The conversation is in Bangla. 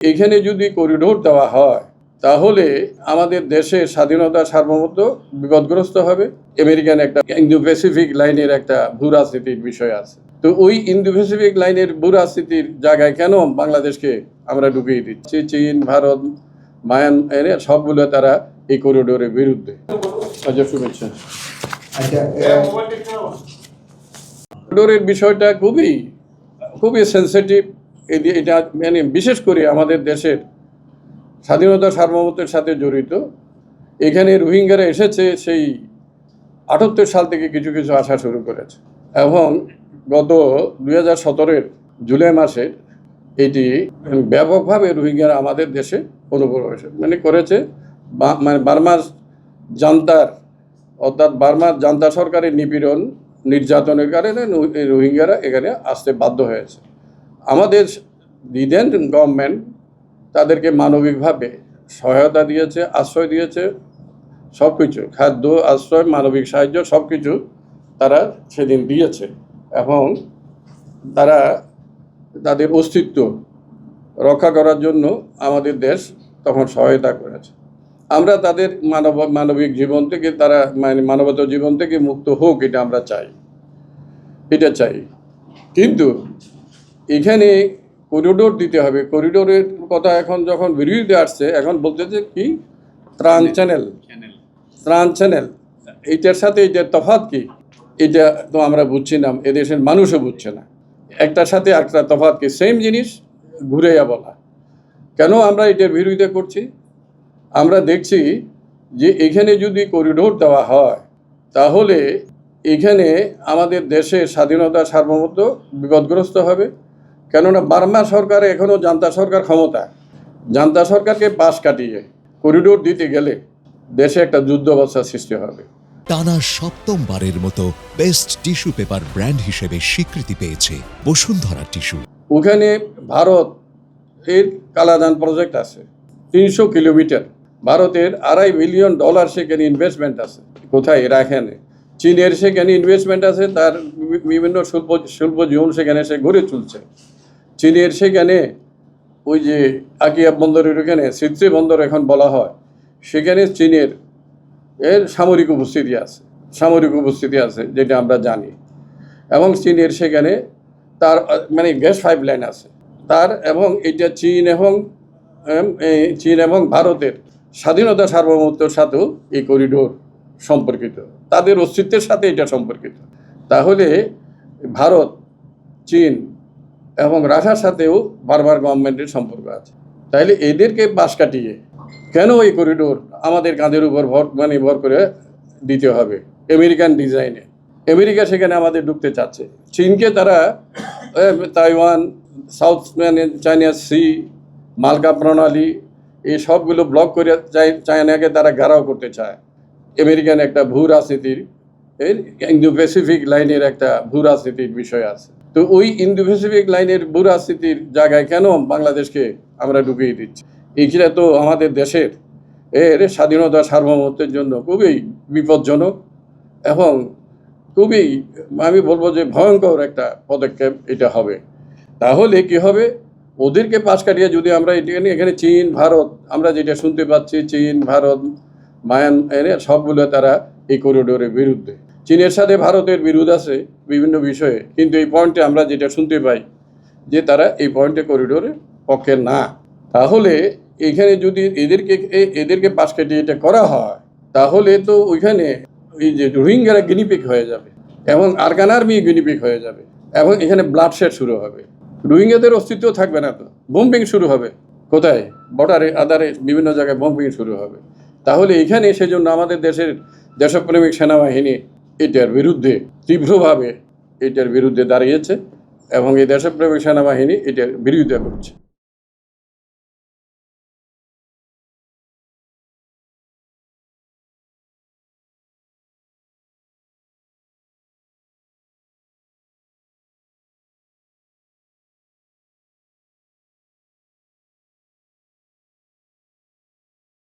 এখানে যদি করিডোর দেওয়া হয় তাহলে আমাদের দেশের স্বাধীনতা সার্বভৌমত্ব বিপদগ্রস্ত হবে। আমেরিকান একটা ইন্দো প্যাসিফিক লাইনের একটা ভূ রাজনীতির বিষয় আছে। তো ওই ইন্দো প্যাসিফিক লাইনের ভূ রাজনীতির জায়গায় কেন বাংলাদেশকে আমরা ঢুকিয়ে দিচ্ছি? চীন, ভারত, মায়ানমার সবগুলো তারা এই করিডোরের বিরুদ্ধে। শুভেচ্ছা। করিডোরের বিষয়টা খুবই সেন্সিটিভ। এটা মানে বিশেষ করে আমাদের দেশের স্বাধীনতা সার্বভৌমত্বের সাথে জড়িত। এখানে রোহিঙ্গারা এসেছে সেই ৭৮ সাল থেকে কিছু কিছু আসা শুরু করেছে এবং গত 2017 জুলাই মাসে এটি ব্যাপকভাবে রোহিঙ্গারা আমাদের দেশে অনুপ্রবেশ করেছে। বার্মার জান্তার অর্থাৎ বার্মার জান্তা সরকারের নিপীড়ন নির্যাতনের কারণে রোহিঙ্গারা এখানে আসতে বাধ্য হয়েছে। আমাদের রিজেন্ট গভর্নমেন্ট তাদেরকে মানবিকভাবে সহায়তা দিয়েছে, আশ্রয় দিয়েছে, সব কিছু খাদ্য, আশ্রয়, মানবিক সাহায্য সব কিছু তারা সেদিন দিয়েছে এবং তারা তাদের অস্তিত্ব রক্ষা করার জন্য আমাদের দেশ তখন সহায়তা করেছে। আমরা তাদের মানবিক জীবন থেকে তারা মানবতা জীবন থেকে মুক্ত হোক, এটা আমরা চাই, কিন্তু এখানে করিডোর দিতে হবে। করিডোরের কথা এখন যখন বিরোধীতে আসছে, এখন বলতেছে কি ত্রাণ চ্যানেল, এইটার সাথে এইটার তফাৎ কি? এটা তো আমরা বুঝছি না, এদেশের মানুষও বুঝছে না। একটার সাথে একটা তফাৎ কি? সেম জিনিস ঘুরেয়া বলা। কেন আমরা এটার বিরোধিতা করছি? আমরা দেখছি যে এখানে যদি করিডোর দেওয়া হয় তাহলে এখানে আমাদের দেশের স্বাধীনতা সার্বভৌমত্ব বিপদগ্রস্ত হবে। কেননা বার্মা সরকার এখনও জান্তা সরকার ক্ষমতা, জান্তা সরকারকে পাশ কাটিয়ে করিডোর দিতে গেলে দেশে একটা যুদ্ধ অবস্থা সৃষ্টি হবে। টানা সপ্তমবারের মতো বেস্ট টিস্যু পেপার ব্র্যান্ড হিসেবে স্বীকৃতি পেয়েছে বসুন্ধরা টিস্যু। ওখানে ভারত এর কালাদান প্রজেক্ট আছে 300 কিলোমিটার। ভারতের $2.5 বিলিয়ন সেখানে ইনভেস্টমেন্ট আছে। কোথায়? রাখানে। চীনের সেখানে ইনভেস্টমেন্ট আছে, তার বিভিন্ন শিল্প জোন সেখানে সে গড়ে তুলছে। চীনের সেখানে ওই যে আকিয়া বন্দরের ওখানে সিত্রি বন্দর এখন বলা হয়, সেখানে চীনের সামরিক উপস্থিতি আছে যেটা আমরা জানি। এবং চীনের সেখানে তার গ্যাস পাইপলাইন আছে তার, এবং এটা চীন এবং ভারতের স্বাধীনতা সার্বভৌমত্বের সাথেও এই করিডোর সম্পর্কিত, তাদের অস্তিত্বের সাথে এটা সম্পর্কিত। তাহলে ভারত, চীন এবং রাশিয়ার সাথেও বারবার গভর্নমেন্টের সম্পর্ক আছে। তাইলে এদেরকে পাশ কাটিয়ে কেন এই করিডোর আমাদের কাঁধের উপর ভর করে দিতে হবে? আমেরিকান ডিজাইনে আমেরিকা সেখানে আমাদের ঢুকতে চাচ্ছে। চীনকে তারা তাইওয়ান, সাউথ চাইনা সি, মালকা প্রণালী এই সবগুলো ব্লক করে চায়নাকে তারা ঘেরাও করতে চায়। আমেরিকান একটা ভূ রাজনীতির ইন্দো প্যাসিফিক লাইনের একটা ভূ রাজনীতির বিষয় আছে। তো ওই ইন্দো প্যাসিফিক লাইনের ভূ রাজনীতির জায়গায় কেন বাংলাদেশকে আমরা ঢুকিয়ে দিচ্ছি? এইটা তো আমাদের দেশের স্বাধীনতা সার্বভৌমত্বের জন্য খুবই বিপজ্জনক এবং খুবই, আমি বলবো যে ভয়ঙ্কর একটা পদক্ষেপ এটা হবে। তাহলে কি হবে? ওদেরকে পাশ কাটিয়ে যদি আমরা এখানে চীন, ভারত, আমরা যেটা শুনতে পাচ্ছি চীন, ভারত, মায়ানমার সবগুলো তারা এই করিডোরের বিরুদ্ধে। চীনের সাথে ভারতের বিরোধ আছে বিভিন্ন বিষয়ে, কিন্তু এই পয়েন্টে আমরা যেটা শুনতে পাই যে তারা এই পয়েন্টে করিডোরের পক্ষে না। তাহলে এখানে যদি এদেরকে পাশ কাটিয়ে এটা করা হয় তাহলে তো ওইখানে এই যে রোহিঙ্গারা গিনিপিক হয়ে যাবে এবং আরকান আর্মি গিনিপিক হয়ে যাবে এবং এখানে ব্লাডশেড শুরু হবে। রোহিঙ্গাদের অস্তিত্ব থাকবে না, তো বোম্বিং শুরু হবে। কোথায়? বর্ডারে, আদারে, বিভিন্ন জায়গায় বোম্বিং শুরু হবে। তাহলে এখানে সেজন্য আমাদের দেশের দেশপ্রেমিক সেনাবাহিনী এটার বিরুদ্ধে তীব্রভাবে দাঁড়িয়েছে এবং এই দেশপ্রেমিক সেনাবাহিনী এটার বিরোধিতা করছে।